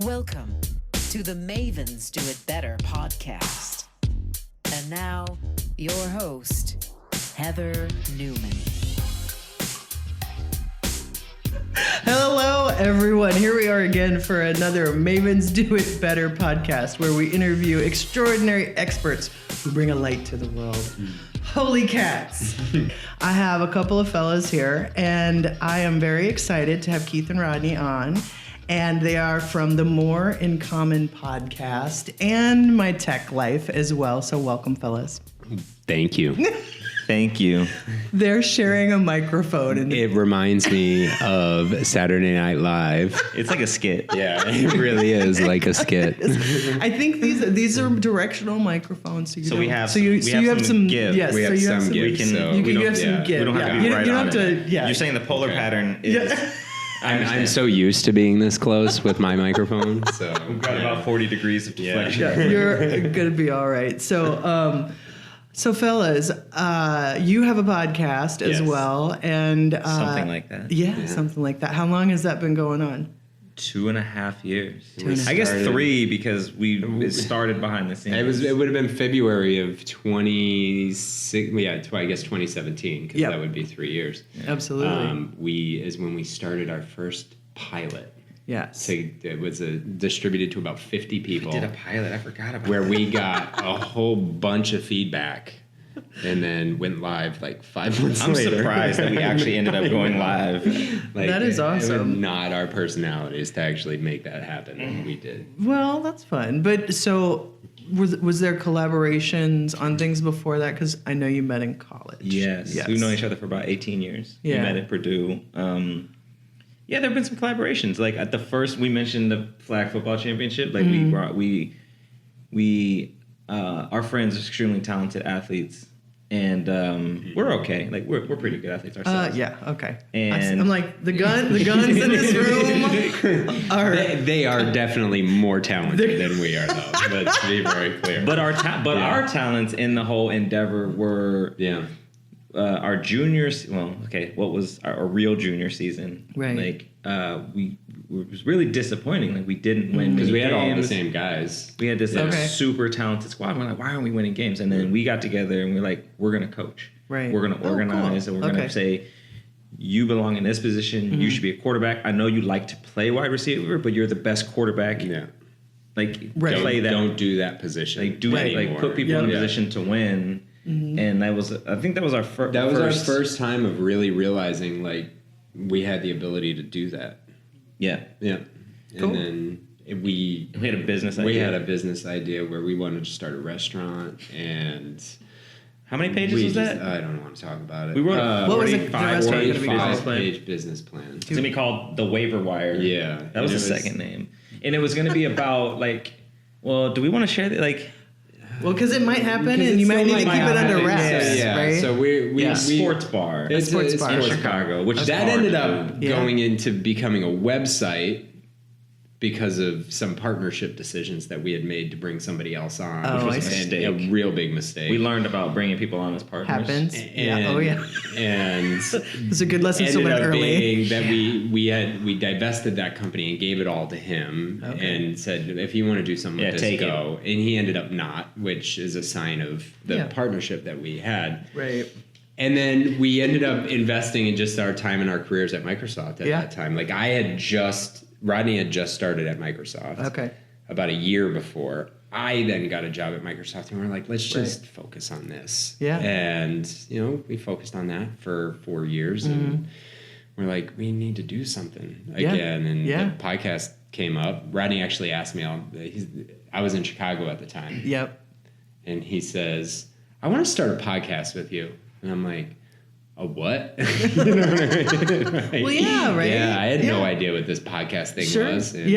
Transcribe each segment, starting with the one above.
Welcome to the Mavens Do It Better podcast. And now, your host, Heather Newman. Hello, everyone. Here we are again for another Mavens Do It Better podcast, where we interview extraordinary experts who bring a light to the world. Holy cats. I have a couple of fellas here, and I am very excited to have Keith and Rodney on. And they are from the More in Common podcast and my tech life as well. So welcome, fellas. Thank you. Thank you. They're sharing a microphone. It reminds me of Saturday Night Live. It's like a skit. Yeah, it really is like a skit. I think these are directional microphones. So, So we have you have some give. Yes, We so have you some have give, we can- so you we can don't- have some yeah. give. We don't have yeah. to be You right don't on have it. to. Yeah. You're saying the polar pattern is... I'm so used to being this close with my microphone. So We've got about 40 degrees of deflection. Yeah, you're gonna be all right. So, fellas, you have a podcast as Yes. well, and Something like that. Yeah, something like that. How long has that been going on? 2.5 years. and a I guess half. 3 because it started behind the scenes. it would have been February of 2017 because Yep. that would be 3 years. Absolutely. Is when we started our first pilot. Yes. So it was distributed to about 50 people. did a pilot. I forgot about where we got a whole bunch of feedback and then went live like 5 months I'm later. surprised that we actually ended up going live. That is It awesome. was not our personalities to actually make that happen. And we did. Well, that's fun. But so, was there collaborations on things before that? Because I know you met in college. Yes. We've known each other for about 18 years. Yeah. We met at Purdue. Yeah, there have been some collaborations. Like at the first, we mentioned the flag football championship. Like our friends are extremely talented athletes, and we're okay. Like we're pretty good athletes ourselves. Yeah. Okay. And- I'm like the guns in this room are. They are definitely more talented than we are, though. Let's be very clear. But our talents in the whole endeavor were our juniors. Well, okay, what was our real junior season? Right. Like it was really disappointing. Like we didn't win because we had all the games. same guys. We had this like, Okay. super talented squad. We're like, why aren't we winning games? And then we got together and we're like, we're gonna coach. Right. We're gonna organize cool. and we're gonna say, you belong in this position. You should be a quarterback. I know you like to play wide receiver, but you're the best quarterback. Yeah. Like Right. play that. Don't do that position. Like do Right. like put people in a position to win. And that was I think that was our first. That was our first time of really realizing like we had the ability to do that. Yeah. Yeah. Cool. And then we We had a business idea. We had a business idea where we wanted to start a restaurant, and How many pages was that? I don't want to talk about it. We wrote a What was it? The restaurant gonna be called? 45-page business plan. It's gonna be called The Waiver Wire. Yeah. That was And the it second name. And it was gonna be about like, well, do we want to share that? Like, Well, because it might happen, Because and you it might still need to keep it under happen. wraps, Yeah. right? So we a sports bar. It's sports a bar. in sports Chicago, which is that hard ended to up do. Yeah. going into becoming a website because of some partnership decisions that we had made to bring somebody else on. Oh, which was I see. a real big mistake. We learned about bringing people on as partners. Happens. And, Oh yeah. And It's a good lesson to ended learn up early. being that we divested that company and gave it all to him and said, if you want to do something with this, take go. And he ended up not, which is a sign of the Yeah. partnership that we had. Right. And then we ended up investing in just our time and our careers at Microsoft at that time. Like Rodney had just started at Microsoft. Okay. About a year before. I then got a job at Microsoft, and we're like, let's just focus on this. Yeah. And, we focused on that for 4 years, and we're like, we need to do something again. And the podcast came up. Rodney actually asked me, I was in Chicago at the time. Yep. And he says, I want to start a podcast with you. And I'm like, a what? You know what I mean? Right? Well, yeah, right? Yeah, I had no Yeah. idea what this podcast thing Sure. was. And,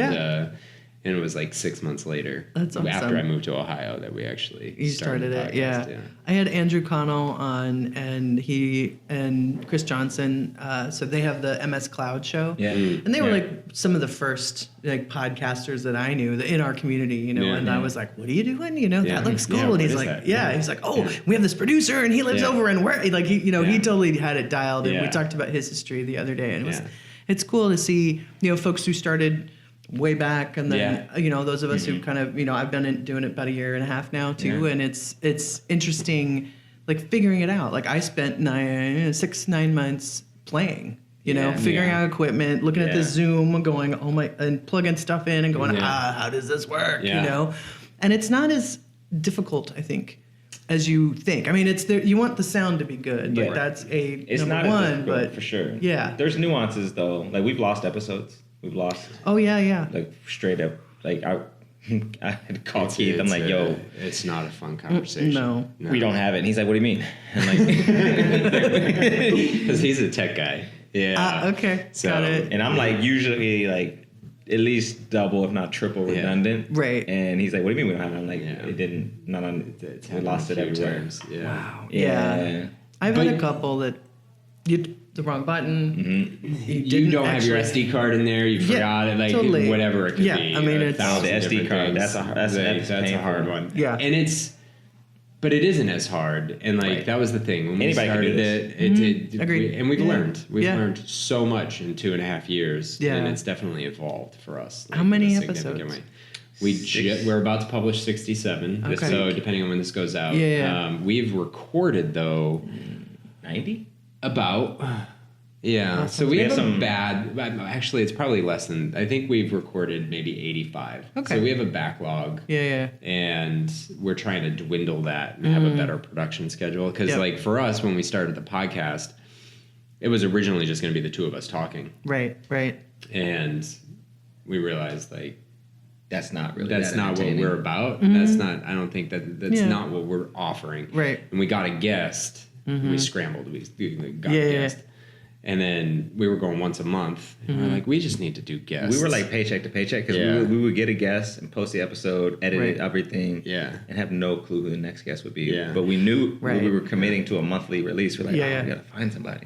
and it was like 6 months later, That's awesome. after I moved to Ohio, that we actually started the it. podcast, Yeah. I had Andrew Connell on, and he and Chris Johnson. So they have the MS Cloud show. Yeah. And they were like some of the first like podcasters that I knew in our community, Yeah. and I was like, what are you doing? Yeah. That looks cool. Yeah, and what he's is like, that? he's like, we have this producer and he lives over and where, like, he totally had it dialed. And we Yeah. talked about his history the other day. And Yeah. it's cool to see, folks who started way back, and then those of us who kind of I've been doing it about a year and a half now too, and it's interesting, like figuring it out. Like I spent 9 months playing, figuring out equipment, looking at the Zoom, going and plugging stuff in and going how does this work, and it's not as difficult, I think, as you think. I mean, it's there. You want the sound to be good. Like that's it's number not one, but for sure. Yeah, there's nuances though. Like we've lost episodes. We've lost. Oh yeah. Like straight up. Like I had to call Keith. I'm like, yo, it's not a fun conversation. No, we don't have it. And he's like, what do you mean? And like, because he's a tech guy. Yeah. Okay. So, got it. And I'm like usually like at least double, if not triple, redundant. Right. And he's like, what do you mean we don't have it? I'm like, it didn't. Not on. We lost it everywhere. Yeah. Wow. Yeah. I've had a couple that you hit the wrong button. You don't have your SD card in there. You forgot it. Like totally. Whatever it could be. I mean, it's the SD card. That's a hard one. Yeah. And but it isn't as hard. And like that was the thing when we started it. Agreed. And we've learned. We've learned so much in 2.5 years. Yeah. And it's definitely evolved for us. How many episodes? We're about to publish 67. Okay. So depending on when this goes out. We've recorded though 90. About. Yeah, so we have some bad. Actually, it's probably less than. I think we've recorded maybe 85. Okay. So we have a backlog. Yeah. And we're trying to dwindle that and have a better production schedule. Because, like, for us, when we started the podcast, it was originally just going to be the two of us talking. Right. And we realized, like, that's not really. That's not what we're about. That's not. I don't think that's not what we're offering. Right. And we got a guest. We scrambled. We got a guest. And then we were going once a month. And we're like, we just need to do guests. We were like paycheck to paycheck because we would get a guest and post the episode, edit everything, and have no clue who the next guest would be. Yeah. But we knew we were committing to a monthly release. We're like, we gotta find somebody.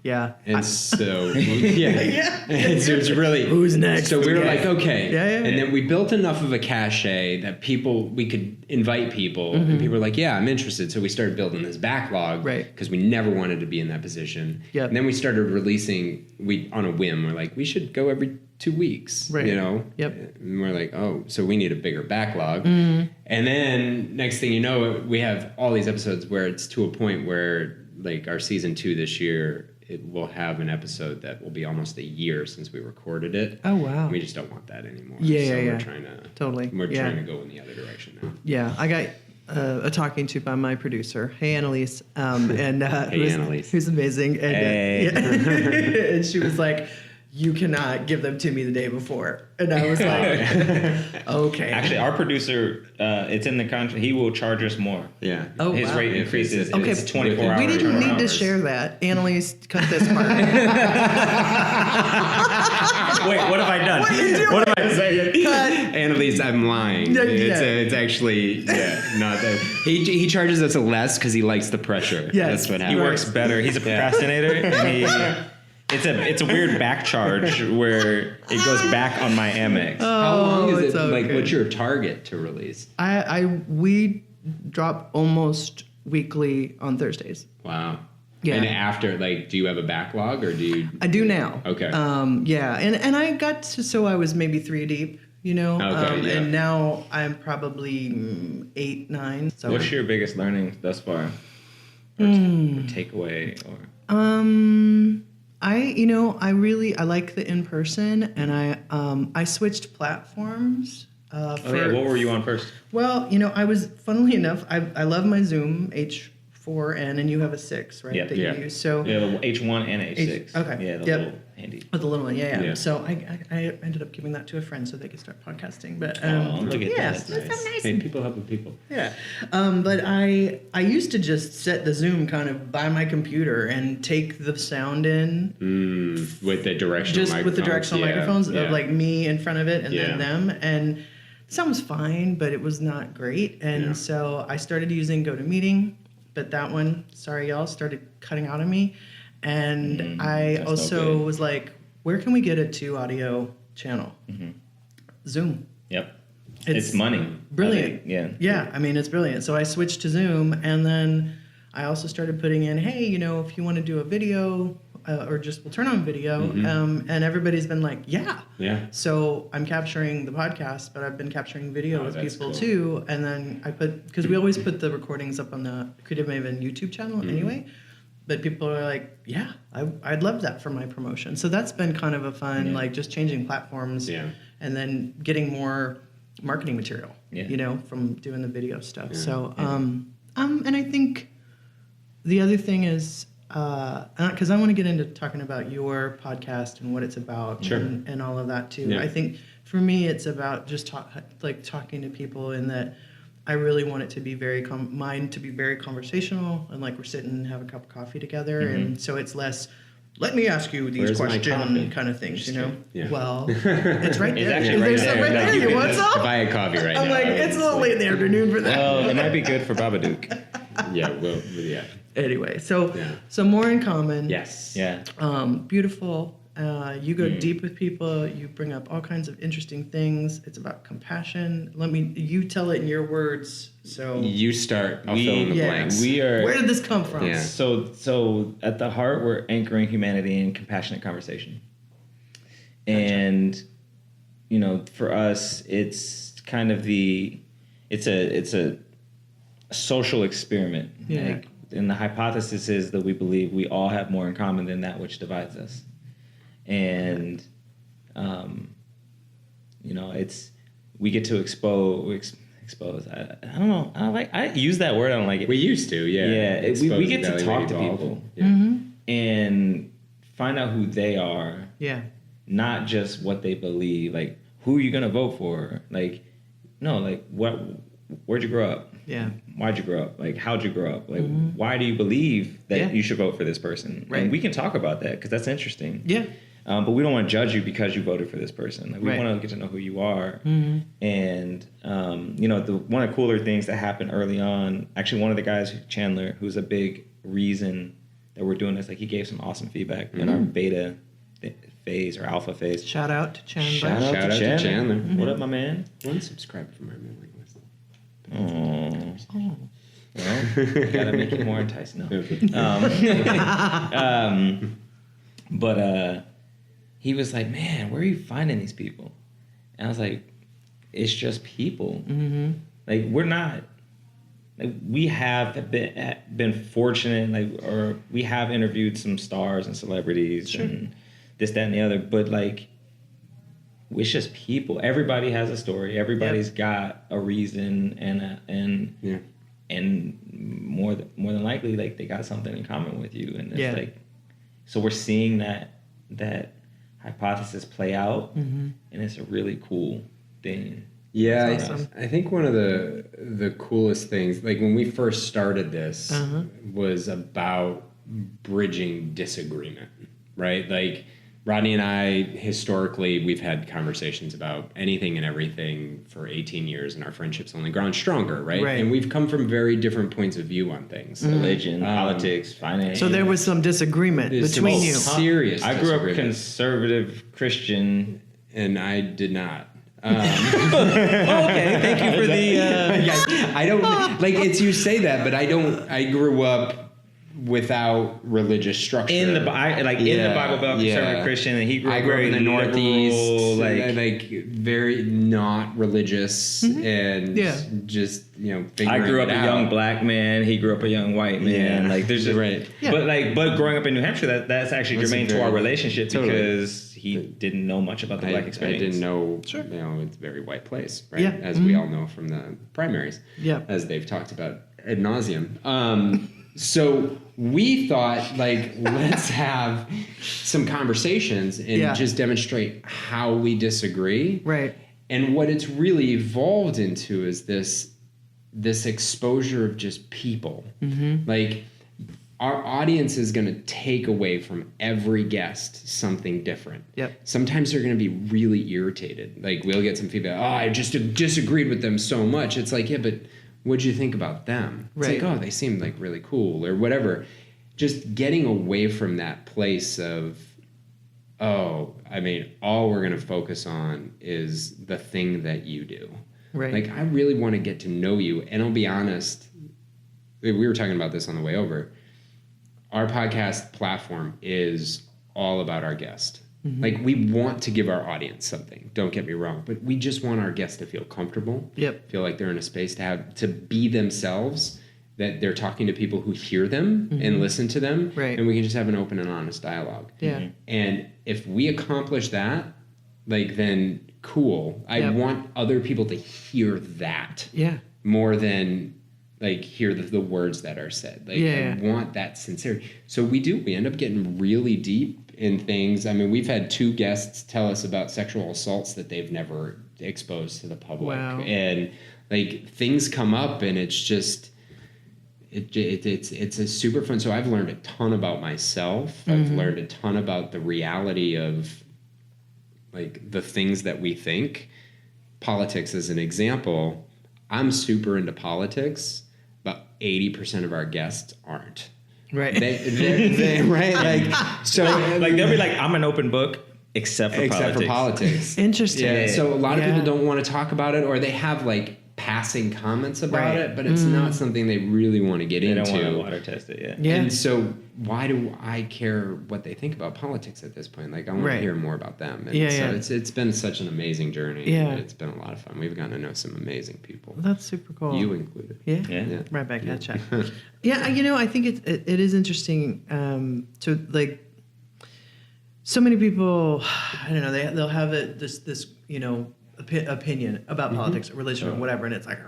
Yeah. And so, And so it's really who's next? So we were like, okay. And then we built enough of a cachet that we could invite people, and people were like, yeah, I'm interested. So we started building this backlog, because we never wanted to be in that position. Yep. And then we started releasing. On a whim, we're like, we should go every 2 weeks. Right. Yep. And we're like, oh, so we need a bigger backlog. And then next thing you know, we have all these episodes where it's to a point where, like, our season 2 this year, it will have an episode that will be almost a year since we recorded it. Oh, wow. We just don't want that anymore. We're trying to We're trying to go in the other direction now. Yeah, I got a talking to by my producer. Hey, Annalise. Annalise. Who's amazing. And, and she was like, you cannot give them to me the day before. And I was like, okay. Actually, our producer, it's in the contract. He will charge us more. Yeah. Oh, his rate increases. Okay. It's 24 hours. We didn't need to share that. Annalise, cut this part. Wait, what have I done? What are you doing? What am I saying? Cut. Annalise, I'm lying. It's actually not that. He charges us less because he likes the pressure. Yes. That's what happens. He works better. He's a procrastinator. And it's a weird back charge where it goes back on my Amex. How long is it? Okay. Like, what's your target to release? We drop almost weekly on Thursdays. Wow. Yeah. And after, like, do you have a backlog or do you? I do now. Okay. Yeah. And I got to, so I was maybe 3 deep, Okay, and now I'm probably 8, 9. So what's your biggest learning thus far? Or takeaway or? I like the in person, and I switched platforms. What were you on first? Well, I was, funnily enough, I love my Zoom H4n, and you have a 6, right? Yeah. That you use. So yeah, the H1 and H6. Okay. Yeah, the little handy. Oh, the little one, yeah. So I ended up giving that to a friend so they could start podcasting. But look at that. That's nice. so nice. Hey, people helping people. Yeah. But I used to just set the Zoom kind of by my computer and take the sound in. With the directional microphones. With the directional microphones of like me in front of it and then them. And the sound was fine, but it was not great. And so I started using GoToMeeting, but that one, sorry y'all, started cutting out of me. And I also was like, where can we get a 2 audio channel? Zoom. Yep. It's money. Brilliant. Yeah. I mean, it's brilliant. So I switched to Zoom, and then I also started putting in, hey, if you want to do a video, or just we'll turn on video, and everybody's been like, yeah. So I'm capturing the podcast, but I've been capturing video with people too. And then because we always put the recordings up on the Creative Maven YouTube channel anyway. But people are like, yeah, I'd love that for my promotion. So that's been kind of a fun, like just changing platforms and then getting more marketing material, you know, from doing the video stuff. So, and I think the other thing is, because I want to get into talking about your podcast and what it's about and all of that too. I think for me, it's about just talking to people, in that I really want it to be very conversational, and like we're sitting and have a cup of coffee together, and so it's less, let me ask you these questions kind of things, you know? Well, it's right there. There's some right there. You want some? If I had coffee right now. I'm like, it's a little late in the afternoon for that. Well, it might be good for Babadook. Anyway, so more in common. Yes. Yeah. Beautiful. You go deep with people. You bring up all kinds of interesting things. It's about compassion. You tell it in your words. So you start. I'll fill in the blanks. Where did this come from? Yeah. So at the heart, we're anchoring humanity in compassionate conversation. And, you know, for us, it's kind of it's a social experiment. Yeah. Like, and the hypothesis is that we believe we all have more in common than that which divides us. And, you know, we get to expose. I don't know. I use that word. I don't like it. We used to, Yeah. We get to talk to people and find out who they are. Yeah. Not just what they believe. Like, who are you going to vote for? Like, no, like, where'd you grow up? Yeah. Why'd you grow up? Like, how'd you grow up? Like, why do you believe that you should vote for this person? Right. And we can talk about that, because that's interesting. Yeah. But we don't want to judge you because you voted for this person. Like, we want to get to know who you are. And, you know, one of the cooler things that happened early on, actually one of the guys, Chandler, who's a big reason that we're doing this, like, he gave some awesome feedback in our beta phase or alpha phase. Shout out to Chandler. Shout out to Chandler. What up, my man? Unsubscribe from our mailing list. Oh. Well, gotta make it more enticing. But he was like, man, where are you finding these people? And I was like, it's just people. Like, we're not, like, we have been fortunate, like, or we have interviewed some stars and celebrities and this, that, and the other, but like, it's just people. Everybody has a story. Everybody's got a reason, and more than likely, like, they got something in common with you. And it's like, so we're seeing that hypothesis play out, and it's a really cool thing. Yeah, awesome. I think one of the coolest things, like when we first started this, was about bridging disagreement, right? Like, Rodney and I, historically, we've had conversations about anything and everything for 18 years, and our friendship's only grown stronger, right? And we've come from very different points of view on things. Religion, politics, finance. So there was some disagreement between you. Serious I grew up conservative Christian. And I did not. Okay, thank you for the... I don't... Like, it's you say that, but I grew up without religious structure in the Bible Belt, conservative Christian, and he grew up in the Northeast, like very not religious, and just, you know, I grew up a young black man, he grew up a young white man. Like, there's just but growing up in New Hampshire, that's actually germane to our relationship, because he didn't know much about the black experience. I didn't know, you know, it's a very white place, right? As we all know from the primaries, as they've talked about ad nauseum. So we thought, like, let's have some conversations and just demonstrate how we disagree. Right. And what it's really evolved into is this exposure of just people. Like, our audience is going to take away from every guest something different. Sometimes they're going to be really irritated. Like, we'll get some feedback, I just disagreed with them so much. It's like, but what'd you think about them? It's like, oh, they seemed like really cool or whatever. Just getting away from that place of, all we're going to focus on is the thing that you do. Right. Like, I really want to get to know you. And I'll be honest, we were talking about this on the way over. our podcast platform is all about our guest. Like, we want to give our audience something, don't get me wrong, but we just want our guests to feel comfortable, feel like they're in a space to be themselves, that they're talking to people who hear them and listen to them, and we can just have an open and honest dialogue. And if we accomplish that, like, then cool. I want other people to hear that more than like hear the words that are said. Like, I want that sincerity. So we end up getting really deep in things. I mean, we've had 2 guests tell us about sexual assaults that they've never exposed to the public. Wow. And like, things come up, and it's just it's a super fun. So I've learned a ton about myself. I've learned a ton about the reality of like the things that we think. Politics as an example. I'm super into politics, but 80% of our guests aren't. Right. They right? Like, so like they'll be like, I'm an open book except for politics. Interesting. Yeah. So a lot of people don't want to talk about it, or they have like passing comments about it, but it's not something they really want to get into. They don't want to water test it, And so why do I care what they think about politics at this point? Like, I want to hear more about them. And so it's been such an amazing journey. Yeah. It's been a lot of fun. We've gotten to know some amazing people. That's super cool. You included. Yeah. Right back at you. Yeah, you know, I think it is interesting to, like, so many people, I don't know, they'll have this you know, opinion about politics, religion, or whatever, and it's like,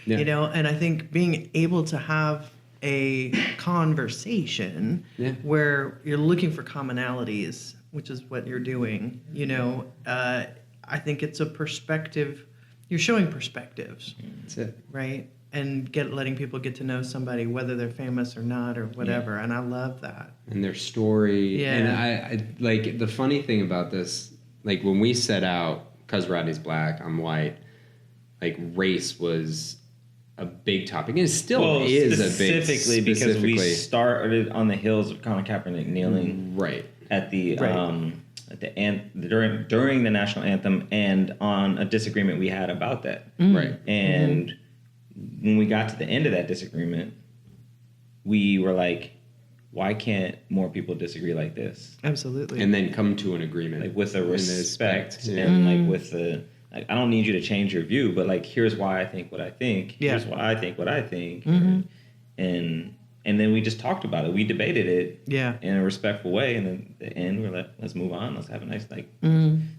you know, and I think being able to have a conversation where you're looking for commonalities, which is what you're doing, you know, I think it's a perspective. You're showing perspectives. That's it. Right? And letting people get to know somebody, whether they're famous or not or whatever. And I love that. And their story. Yeah. And I like, the funny thing about this, like, when we set out, because Rodney's black, I'm white, like, race was a big topic, and it still is a big, specifically because we started on the heels of Colin Kaepernick kneeling at the during the national anthem, and on a disagreement we had about that, and when we got to the end of that disagreement, we were like, why can't more people disagree like this? Absolutely. And then come to an agreement, like, with a respect and like with the, like, I don't need you to change your view, but like, here's why I think what I think. Here's why I think what I think. And then we just talked about it. We debated it in a respectful way. And then at the end, we're like, let's move on. Let's have a nice, like,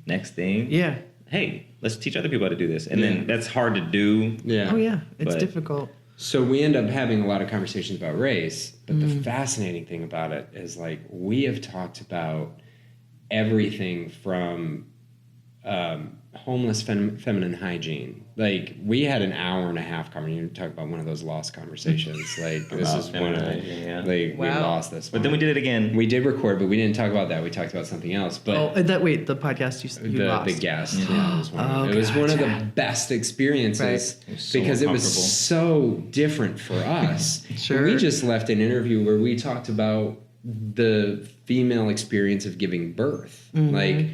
next thing. Yeah. Hey, let's teach other people how to do this. And then that's hard to do. Yeah. Oh, yeah. It's difficult. So we end up having a lot of conversations about race, but the fascinating thing about it is, like, we have talked about everything from homeless feminine hygiene. Like, we had an hour and a half conversation. You talk about one of those lost conversations. Like, this is one of we lost this one. But then we did it again. We did record, but we didn't talk about that. We talked about something else. But the podcast you lost. The guest. Yeah, it was one of the best experiences because it was so different for us. We just left an interview where we talked about the female experience of giving birth. Like,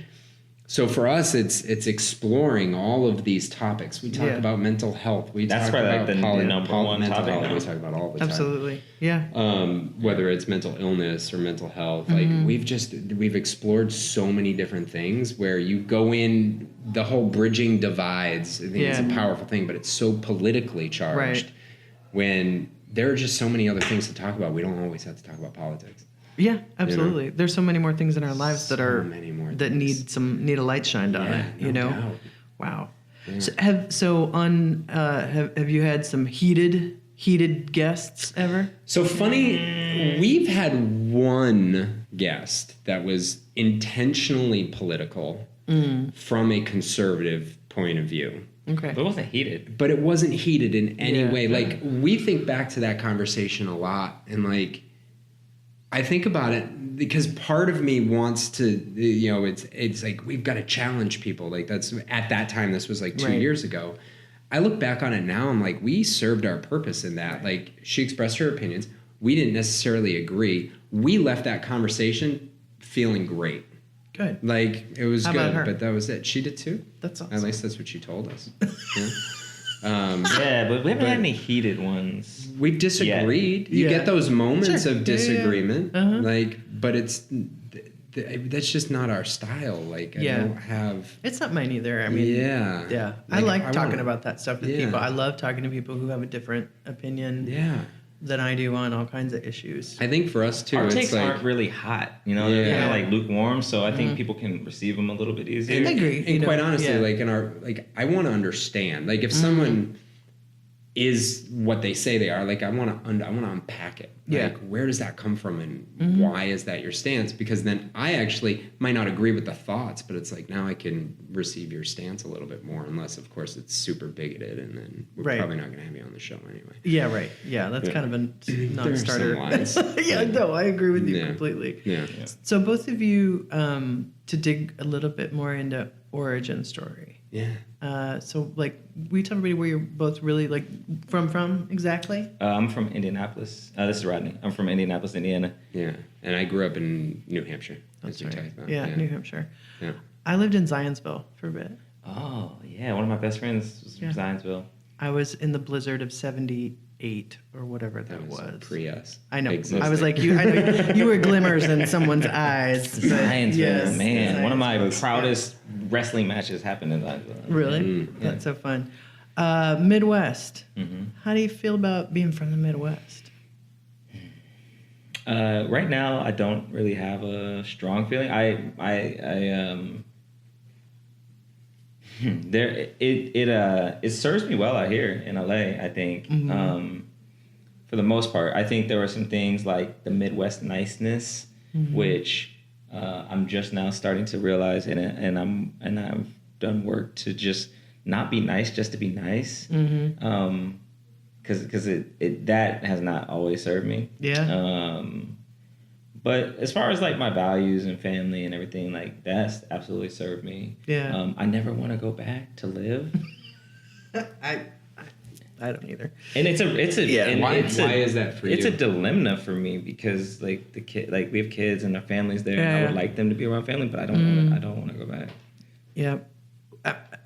so for us, it's exploring all of these topics. We talk about mental health. We talk about the number one mental topic. health. We talk about all the time. Absolutely, yeah. Whether it's mental illness or mental health, like, we've explored so many different things where you go in the whole bridging divides. I think it's a powerful thing, but it's so politically charged. When there are just so many other things to talk about, we don't always have to talk about politics. Yeah, absolutely. You know? There's so many more things in our lives that need a light shined on it. You know, doubt. Wow. Yeah. So have you had some heated guests ever? So funny, we've had one guest that was intentionally political from a conservative point of view. Okay. But it wasn't heated. But it wasn't heated in any way. Like, we think back to that conversation a lot, and, like, I think about it because part of me wants to, you know, it's like, we've got to challenge people. Like, that's, at that time, this was like 2 years ago. I look back on it now, I'm like, we served our purpose in that. Like, she expressed her opinions. We didn't necessarily agree. We left that conversation feeling great. Good. Like, it was How good, about her? but that was it. She did too. That's awesome. At least that's what she told us. Yeah. Yeah, but we haven't had any heated ones. We've disagreed. You get those moments of disagreement, but it's that's just not our style. Like, I don't have. It's not mine either. I mean, yeah. I like talking about that stuff with people. I love talking to people who have a different opinion. Than I do on all kinds of issues. I think for us too, our it's takes like, aren't really hot. You know, they're kind of like lukewarm. So I think people can receive them a little bit easier. I agree. And quite honestly, like I want to understand. Like if someone is what they say they are, like I want to unpack it. Like where does that come from, and why is that your stance? Because then I actually might not agree with the thoughts, but it's like now I can receive your stance a little bit more, unless of course it's super bigoted, and then we're probably not going to have you on the show anyway. Yeah, right. Yeah, that's kind of a non-starter. No, I agree with you completely. Yeah. So both of you, to dig a little bit more into origin story. So like, will you tell everybody where you're both really like from exactly? I'm from Indianapolis. This is Rodney. I'm from Indianapolis, Indiana. Yeah, and I grew up in New Hampshire. That's right. Yeah, New Hampshire. Yeah, I lived in Zionsville for a bit. Oh yeah, one of my best friends was from Zionsville. I was in the blizzard of '78 or whatever that was. Pre-us. I know. Existed. I was like you. I know you were glimmers in someone's eyes. Zionsville, man. One of my proudest wrestling matches happened in Zionsville. Really? That's so fun. Midwest. How do you feel about being from the Midwest? Right now, I don't really have a strong feeling. It serves me well out here in LA, I think. For the most part, I think there were some things like the Midwest niceness, which I'm just now starting to realize, and I've done work to just not be nice just to be nice, because that has not always served me. But as far as like my values and family and everything, like that's absolutely served me. I never want to go back to live. I don't either. And why is that for you? It's a dilemma for me because like we have kids and our families there, and I would like them to be around family, but I don't want to go back. Yeah.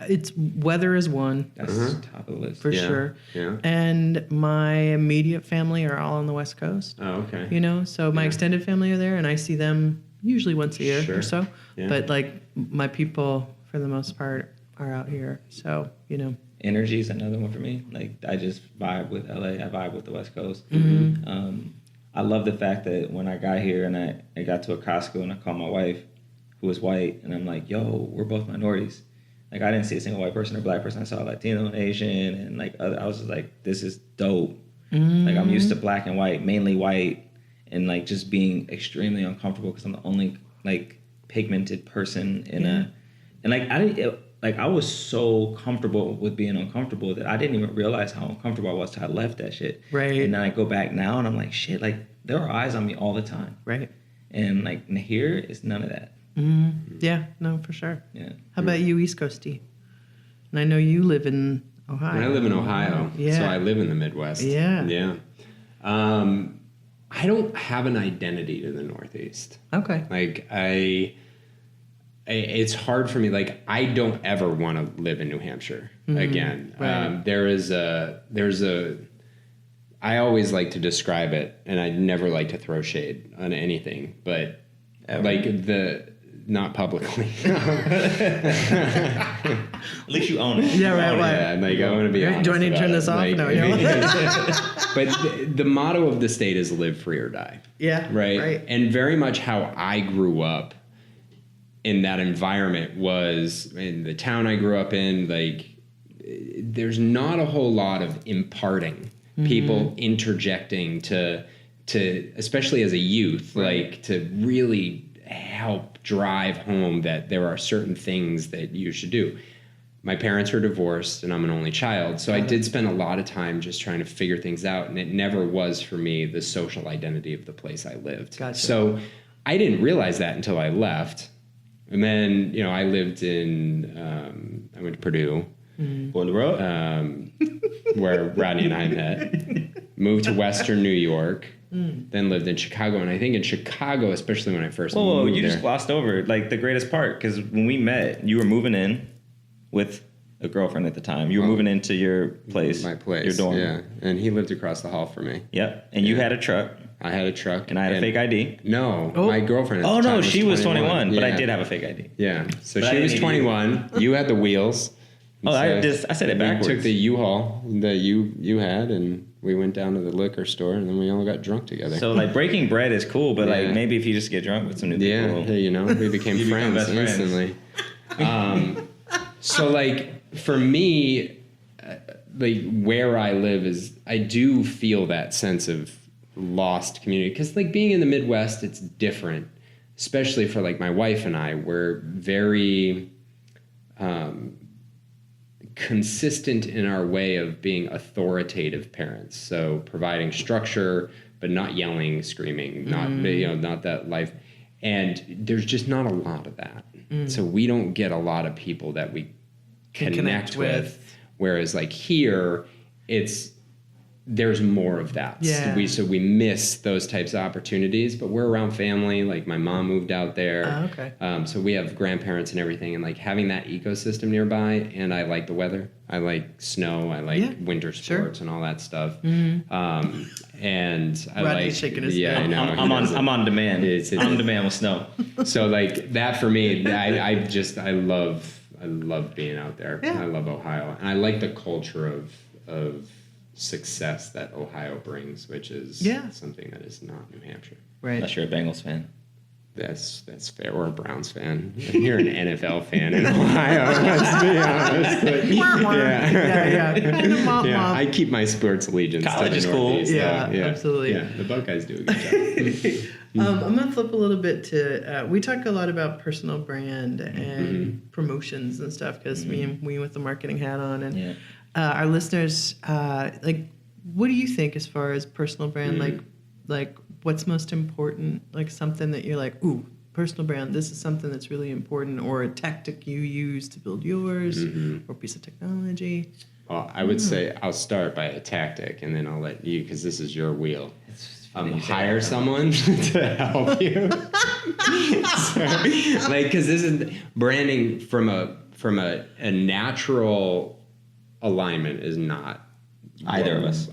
It's weather is one. That's top of the list. For sure. Yeah. And my immediate family are all on the West Coast. Oh, okay. You know, so my extended family are there, and I see them usually once a year or so. Yeah. But like my people, for the most part, are out here. So, you know. Energy is another one for me. Like I just vibe with LA. I vibe with the West Coast. I love the fact that when I got here and I got to a Costco and I called my wife, who was white, and I'm like, yo, we're both minorities. Like I didn't see a single white person or black person. I saw Latino and Asian, and like I was just like, this is dope. Like I'm used to black and white, mainly white, and like just being extremely uncomfortable because I'm the only like pigmented person in and like I was so comfortable with being uncomfortable that I didn't even realize how uncomfortable I was till I left that shit. Right. And then I go back now and I'm like, shit, like there are eyes on me all the time. Right. And like here, it's none of that. Yeah, no, for sure. Yeah. How about you, East Coastie? And I know you live in Ohio. I live in Ohio, so I live in the Midwest. Yeah. I don't have an identity to the Northeast. Okay. Like it's hard for me. Like I don't ever want to live in New Hampshire again. Right. There's a. I always like to describe it, and I never like to throw shade on anything, but not publicly. At least you own it. Yeah, right. Yeah, like I want to be honest. Do I need to turn this off? Like, No. But the motto of the state is live free or die. Yeah. Right. And very much how I grew up in that environment was in the town I grew up in. Like, there's not a whole lot of imparting, people interjecting to especially as a youth, like to really help drive home that there are certain things that you should do. My parents were divorced and I'm an only child, so I did spend a lot of time just trying to figure things out, and it never was for me the social identity of the place I lived. Gotcha. So I didn't realize that until I left. And then, you know, I lived in, I went to Purdue, On the road? where Rodney and I met, moved to Western New York, then lived in Chicago. And I think in Chicago, especially when I first moved you there. just glossed over like the greatest part, because when we met, you were moving in with a girlfriend at the time. You were moving into your place. My place. Your dorm. Yeah. And he lived across the hall from me. Yep. And you had a truck. I had a truck. And I had a fake ID. No. My girlfriend at the Oh, time no. She was 21, yeah. but I did have a fake ID. Yeah. So But she was 21. You had the wheels. Oh, so I said it backwards. We took the U-Haul that you had, and we went down to the liquor store, and then we all got drunk together. So, like, breaking bread is cool, but, like, maybe if you just get drunk with some new people. Yeah, you know, we became friends instantly. So, like, for me, like, where I live is, I do feel that sense of lost community. Because, like, being in the Midwest, it's different. Especially for, like, my wife and I, we're very consistent in our way of being authoritative parents. So providing structure, but not yelling, screaming, not that life. And there's just not a lot of that. So we don't get a lot of people that we connect with. Whereas like here, there's more of that. Yeah. So we miss those types of opportunities, but we're around family. Like my mom moved out there. Oh, okay. So we have grandparents and everything, and like having that ecosystem nearby. And I like the weather. I like snow. I like winter sports and all that stuff. And I Rodney's shaking his head. head. I know. I'm on demand. It's I'm on demand with snow. So like that for me, I love being out there. Yeah. I love Ohio, and I like the culture of success that Ohio brings, which is something that is not New Hampshire. Right. Unless you're a Bengals fan. That's fair. Or a Browns fan. You're an NFL fan in Ohio. Let's be honest. Kind of mom. I keep my sports allegiance. College to is the cool. Northeast, Yeah, though. absolutely. Yeah, the Buckeyes do a good job. I'm going to flip a little bit to, we talk a lot about personal brand and promotions and stuff because we with the marketing hat on and our listeners, like, what do you think as far as personal brand? Like what's most important? Like something that you're like, ooh, personal brand, this is something that's really important, or a tactic you use to build yours, or a piece of technology? Well, I would say I'll start by a tactic, and then I'll let you, because this is your wheel. Hire someone to help you. Because this is branding from a natural alignment is not Either of us.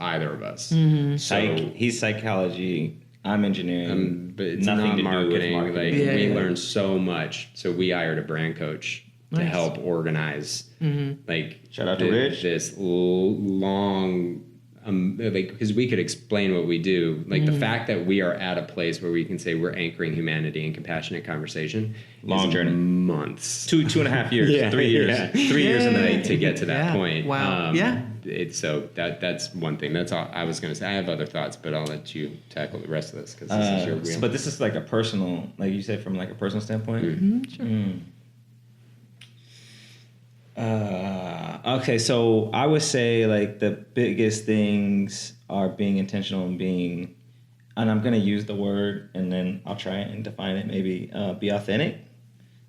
Mm-hmm. So he's psychology. I'm engineering. but it's nothing not to do with marketing. marketing. Like we learned so much. So we hired a brand coach to help organize. Like shout out to Rich. This long. Because we could explain what we do, like the fact that we are at a place where we can say we're anchoring humanity and compassionate conversation. Long journey, months, 2.5 years, 3 years, 3 years in the making to get to that point. Wow, So that's one thing. That's all I was going to say. I have other thoughts, but I'll let you tackle the rest of this because this is your wheel. But this is like a personal, like you said, from like a personal standpoint. Sure. Okay, so I would say like the biggest things are being intentional and being, and I'm gonna use the word and then I'll try and define it. Maybe be authentic.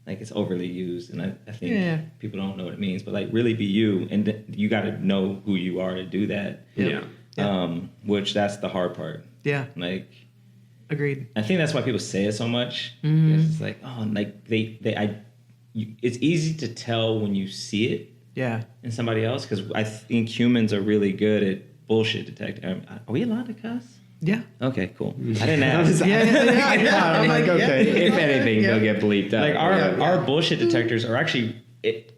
Like it's overly used, and I think people don't know what it means. But like really be you, and you got to know who you are to do that. Which that's the hard part. Yeah. Like. Agreed. I think that's why people say it so much. It's like like it's easy to tell when you see it. In somebody else, because I think humans are really good at bullshit detecting. Are we allowed to cuss? Yeah. Okay, cool. I didn't ask. I'm like, okay. If anything, they'll get bleeped out. Like our bullshit detectors are actually,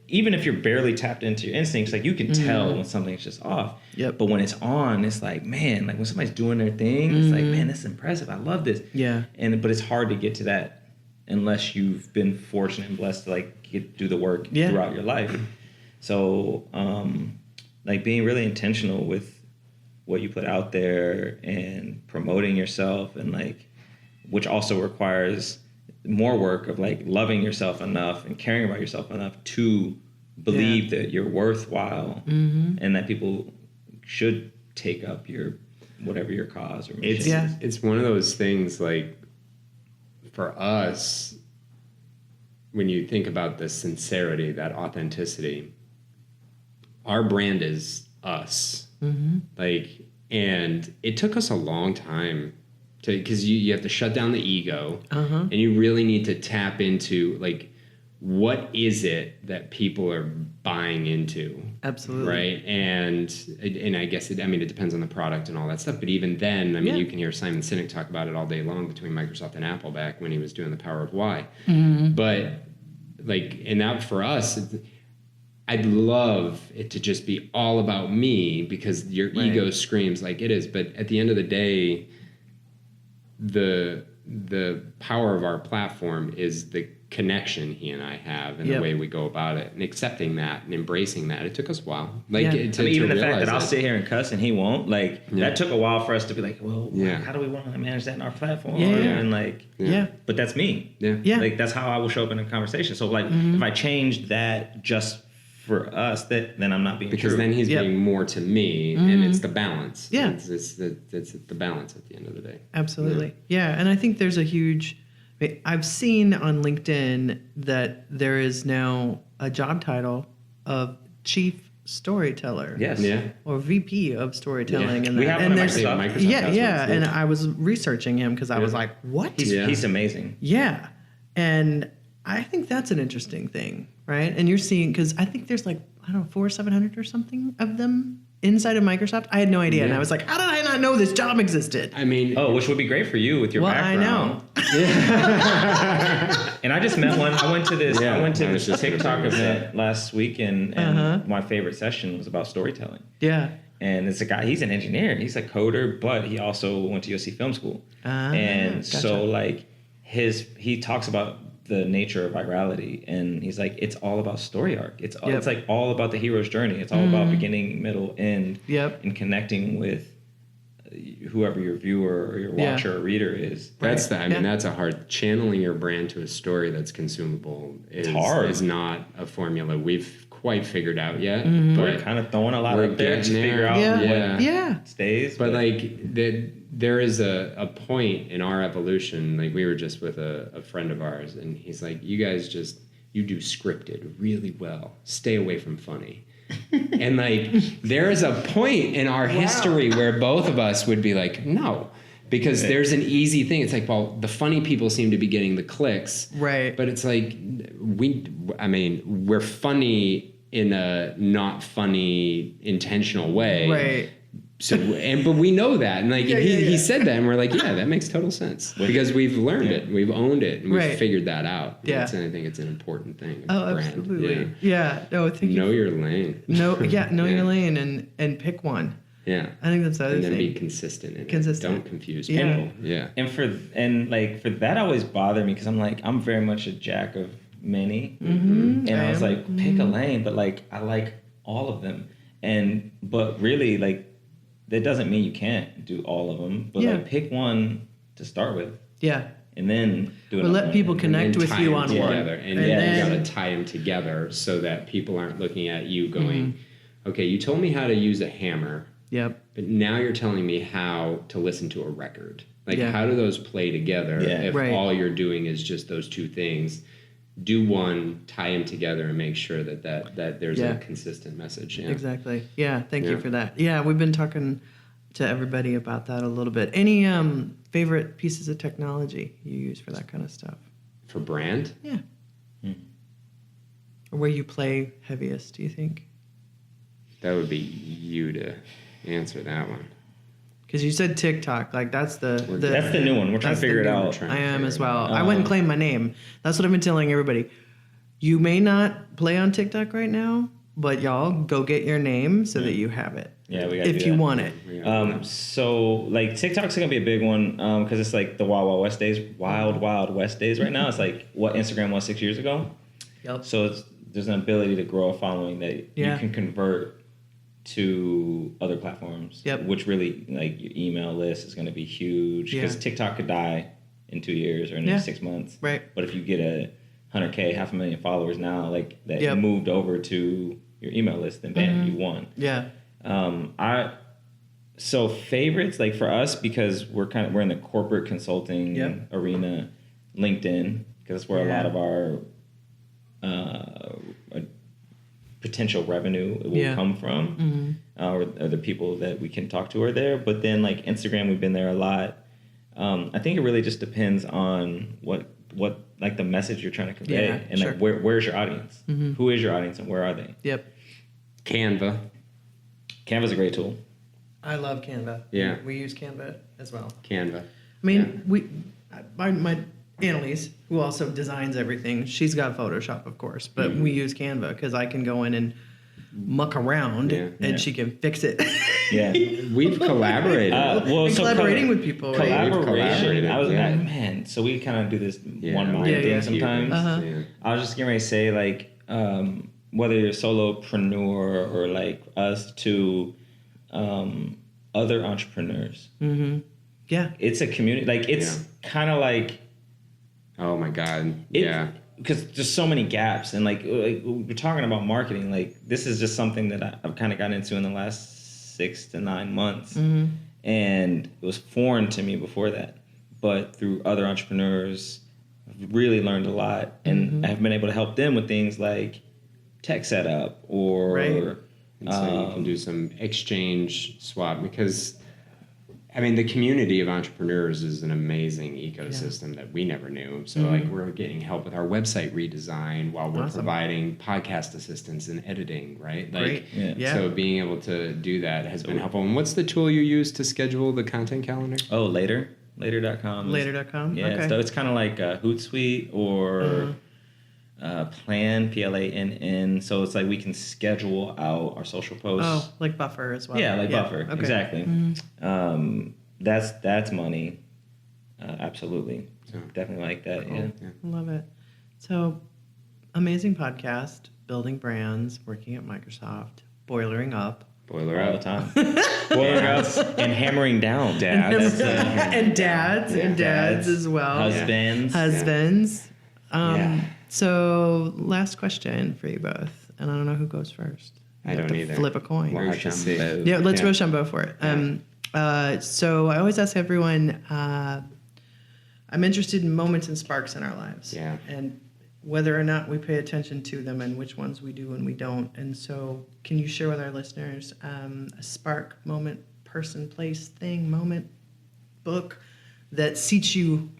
even if you're barely tapped into your instincts, like you can tell when something's just off. But when it's on, it's like, man, like when somebody's doing their thing, it's like, man, that's impressive. I love this. But it's hard to get to that unless you've been fortunate and blessed to like do the work throughout your life. So, like being really intentional with what you put out there and promoting yourself, and like, which also requires more work of like loving yourself enough and caring about yourself enough to believe that you're worthwhile and that people should take up whatever your cause or mission. It's one of those things like for us, when you think about the sincerity, that authenticity, our brand is us. Like, and it took us a long time because you have to shut down the ego and you really need to tap into like what is it that people are buying into? Absolutely. Right. And I guess it depends on the product and all that stuff. But even then, you can hear Simon Sinek talk about it all day long between Microsoft and Apple back when he was doing The Power of Why. But and that for us, I'd love it to just be all about me, because your ego screams like it is. But at the end of the day, the power of our platform is the connection he and I have, and the way we go about it, and accepting that and embracing that. It took us a while. Even the fact that I'll sit here and cuss and he won't, that took a while for us to be like, well, how do we want to manage that in our platform? But that's me. That's how I will show up in a conversation. So if I changed that just for us, then I'm not being because true. Then he's being more to me, and it's the balance. It's the balance at the end of the day. Absolutely. And I think there's a huge, I've seen on LinkedIn that there is now a job title of Chief Storyteller. Yes. Yeah. Or VP of Storytelling. And we have one at Microsoft. And I was researching him because I was like, what? He's amazing. Yeah. And I think that's an interesting thing, right? And you're seeing, because I think there's 400 or 700 or something of them inside of Microsoft. I had no idea. And I was like, how did I not know this job existed? Which would be great for you with your background. I know. And I just met one. I went to this TikTok event last week, and my favorite session was about storytelling. Yeah. And it's a guy, he's an engineer. He's a coder, but he also went to USC Film School. So he talks about the nature of virality, and he's like, it's all about story arc. It's all about the hero's journey. It's all about beginning, middle, end, and connecting with whoever your viewer or your watcher or reader is. That's that's a hard, channeling your brand to a story that's consumable is hard. Is not a formula we've quite figured out yet. But we're kind of throwing a lot up there to figure out what stays. But there is a point in our evolution. We were just with a friend of ours, and he's like, you guys you do scripted really well. Stay away from funny. And there is a point in our history where both of us would be like, no, because there's an easy thing. It's like, well, the funny people seem to be getting the clicks. Right. But it's like, we're funny in a not funny intentional way. Right. So, but we know that, and he said that, and we're like, that makes total sense, because we've learned it, we've owned it, and we've figured that out. And I think it's an important thing. Oh, brand. Absolutely. Yeah. No, know your lane. Know your lane and pick one. Yeah. I think that's the other thing. And then be consistent in it. Don't confuse people. And for that always bothered me, because I'm very much a jack of many, and I was like, pick a lane, but I like all of them, but really that doesn't mean you can't do all of them, but pick one to start with. Yeah. And then do it. But let people connect with you on one. And then you got to tie them together so that people aren't looking at you going, okay, you told me how to use a hammer. Yep. But now you're telling me how to listen to a record. How do those play together if all you're doing is just those two things? Do one, tie them together, and make sure that there's a consistent message. Yeah. Exactly. Yeah. Thank you for that. Yeah, we've been talking to everybody about that a little bit. Any favorite pieces of technology you use for that kind of stuff? For brand? Yeah. Or where you play heaviest, do you think? That would be you to answer that one. Because you said TikTok, that's the new one. We're trying to figure it out. I am as well. I went and claimed my name. That's what I've been telling everybody. You may not play on TikTok right now, but y'all go get your name so that you have it. Yeah, we got if you want it. So TikTok's gonna be a big one because it's the Wild West days right now. It's what Instagram was 6 years ago. Yep. So there's an ability to grow a following that you can convert to other platforms, which really your email list is going to be huge, because TikTok could die in 2 years or in 6 months. Right. But if you get 100K, 500,000 followers now, that moved over to your email list, then bam, you won. Yeah. So favorites for us, because we're in the corporate consulting arena, LinkedIn, because that's where a lot of our potential revenue will come from, or the people that we can talk to are there. But then Instagram, we've been there a lot. I think it really just depends on what like the message you're trying to convey, Yeah, and sure. like where's your audience? Who is your audience, and where are they? Yep. Canva's a great tool. I love Canva. Yeah. We use Canva as well. Canva. I mean, my Annalise, who also designs everything, she's got Photoshop, of course, but we use Canva because I can go in and muck around and she can fix it. Yeah. We've collaborated. Collaborating with people. Right? Collaboration. I was yeah. man. So we kind of do this one mind Yeah, thing yeah. sometimes. Yeah. I was just getting ready to say, like, whether you're a solopreneur or like us to other entrepreneurs. Mm-hmm. Yeah. It's a community. Like, it's kind of like. Oh my God. Yeah. Because there's so many gaps, and like we're talking about marketing. Like, this is just something that I've kind of gotten into in the last 6 to 9 months, and it was foreign to me before that. But through other entrepreneurs, I've really learned a lot, and I've been able to help them with things like tech setup or. Right. And so you can do some exchange swap because, I mean, the community of entrepreneurs is an amazing ecosystem that we never knew. So like we're getting help with our website redesign while we're providing podcast assistance and editing, right? Like, Great. So being able to do that has been helpful. And what's the tool you use to schedule the content calendar? Oh, Later.com. Later.com? Yeah, Okay. so it's kind of like Hootsuite or Plan, Plann. So it's like we can schedule out our social posts. Oh, like Buffer as well. Yeah, like Buffer. Okay. Exactly. That's money. Absolutely. So, Definitely like that. cool. Yeah. Love it. So, amazing podcast, building brands, working at Microsoft, boilering up. Boiler All up. the time. Boiling up and hammering down. Dads. and dads as well. Husbands. So, last question for you both. And I don't know who goes first. You I have don't to either. Flip a coin. We'll have to see. Yeah, let's Rochambeau for it. So I always ask everyone, I'm interested in moments and sparks in our lives. Yeah. And whether or not we pay attention to them and which ones we do and we don't. And so can you share with our listeners a spark, moment, person, place, thing, moment, book that seats you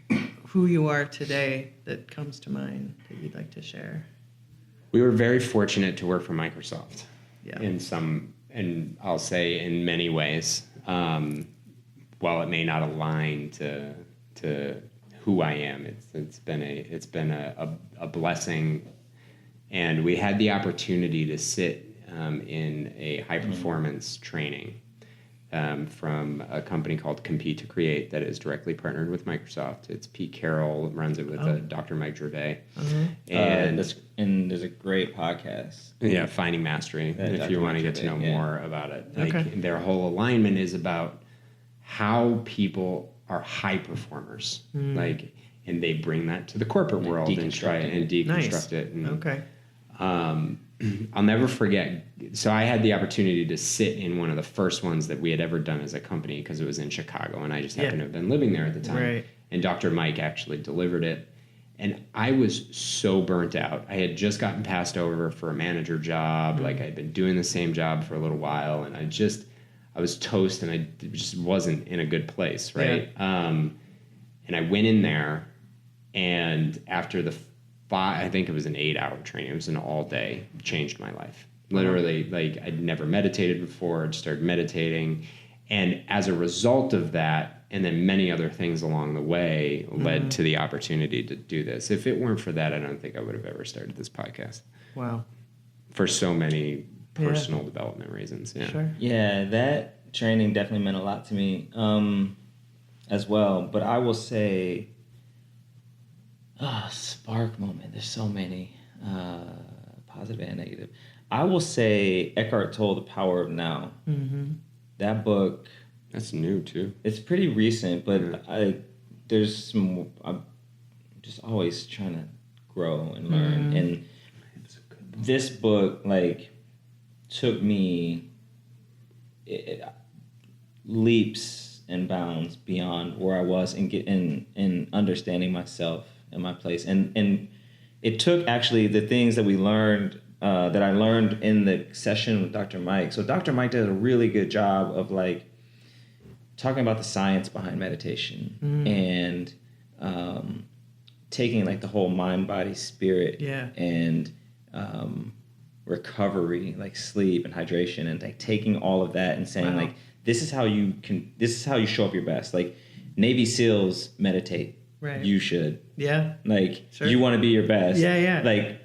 who you are today that comes to mind that you'd like to share? We were very fortunate to work for Microsoft. Yeah. And I'll say in many ways, while it may not align to who I am, it's been a blessing, and we had the opportunity to sit in a high performance training from a company called Compete to Create that is directly partnered with Microsoft. It's Pete Carroll runs it with Dr. Mike Gervais, and there's a great podcast. Yeah, Finding Mastery. If you want to get to know more about it, like their whole alignment is about how people are high performers, like, and they bring that to the corporate world and try and deconstruct it. And, I'll never forget. So I had the opportunity to sit in one of the first ones that we had ever done as a company because it was in Chicago, and I just happened to have been living there at the time. Right. And Dr. Mike actually delivered it. And I was so burnt out. I had just gotten passed over for a manager job. Like, I'd been doing the same job for a little while, and I was toast, and I just wasn't in a good place, right? Yeah. And I went in there, and after I think it was an 8-hour training. It was an all day. Changed my life. Literally, like, I'd never meditated before. I started meditating. And as a result of that, and then many other things along the way, led to the opportunity to do this. If it weren't for that, I don't think I would have ever started this podcast. Wow. For so many personal development reasons. Yeah. Sure. Yeah, that training definitely meant a lot to me as well. But I will say, spark moment. There's so many, positive and negative. I will say Eckhart Tolle, The Power of Now. Mm-hmm. That book. That's new too. It's pretty recent, but I'm just always trying to grow and learn. Mm-hmm. And this book, like, took me leaps and bounds beyond where I was in understanding myself and my place. And it took actually the things that we learned, that I learned in the session with Dr. Mike. So Dr. Mike did a really good job of, like, talking about the science behind meditation and taking like the whole mind, body, spirit, Yeah. and recovery, like sleep and hydration, and like taking all of that and saying like, this is how you show up your best. Like Navy SEALs meditate. Right. You should. Yeah. Like Sure. you want to be your best. Yeah, yeah. Like,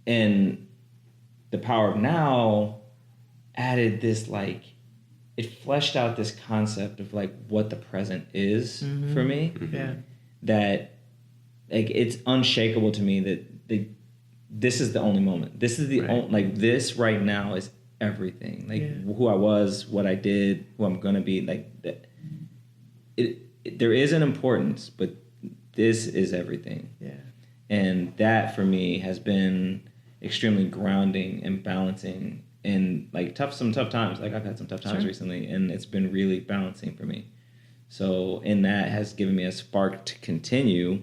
and the Power of Now added this, like, it fleshed out this concept of like what the present is for me. Yeah. That like it's unshakable to me that this is the only moment. This is the only, like this right now is everything. Like who I was, what I did, who I'm gonna be. Like that. There is an importance, but this is everything. Yeah. And that for me has been extremely grounding and balancing in like some tough times. Like I've had some tough times recently, and it's been really balancing for me. So in that has given me a spark to continue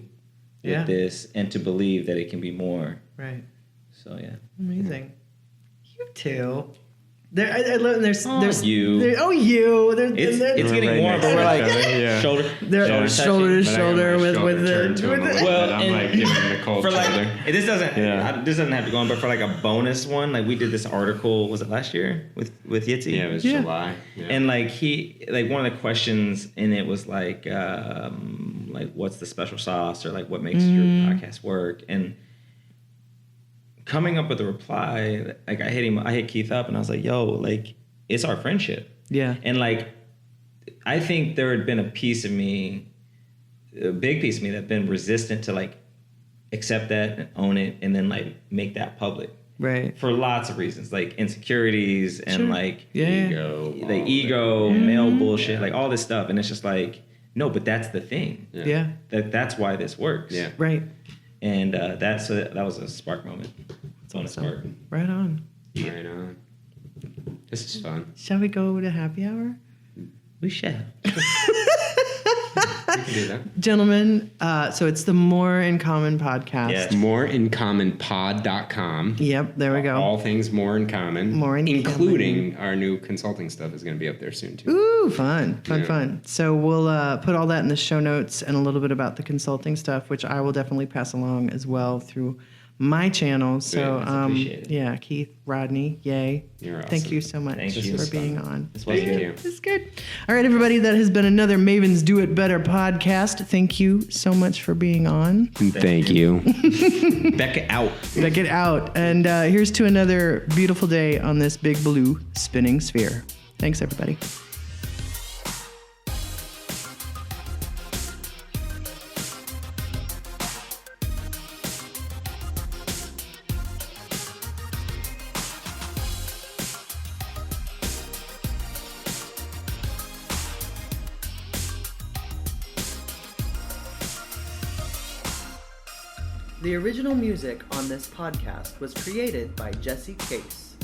with this and to believe that it can be more. Right. So yeah. Amazing. You too. There, I love. There's you. It's getting warm, but we're like shoulder. They're shoulder to shoulder with the. Well, I'm like giving the cold for shoulder. Like, this doesn't have to go on, but for like a bonus one, like we did this article. Was it last year with Yitzy? Yeah, it was July. Yeah. And like one of the questions in it was like what's the special sauce, or like what makes your podcast work, and coming up with a reply, like I hit Keith up and I was like, yo, like it's our friendship. Yeah. And like I think there had been a big piece of me that had been resistant to like accept that and own it and then like make that public. Right. For lots of reasons, like insecurities and like ego, male bullshit, like all this stuff. And it's just like, no, but that's the thing. Yeah. That's why this works. Yeah. Right. And that was a spark moment. It's on a spark. Right on. Right on. This is fun. Shall we go to happy hour? We shall. We can do that. Gentlemen, so it's the More in Common podcast. Yes. Moreincommonpod.com. Yep, there we go. All things more in common. More in including common. Our new consulting stuff is going to be up there soon too. Ooh, fun. So we'll put all that in the show notes and a little bit about the consulting stuff, which I will definitely pass along as well through my channel. So appreciate it. Keith, Rodney, yay. You're awesome. Thank you so much Thank you. for being on. Thank you. It's good. All right, everybody, that has been another Mavens Do It Better podcast. Thank you so much for being on. Thank you. Beck it out. Beck it out. And here's to another beautiful day on this big blue spinning sphere. Thanks, everybody. The original music on this podcast was created by Jesse Case.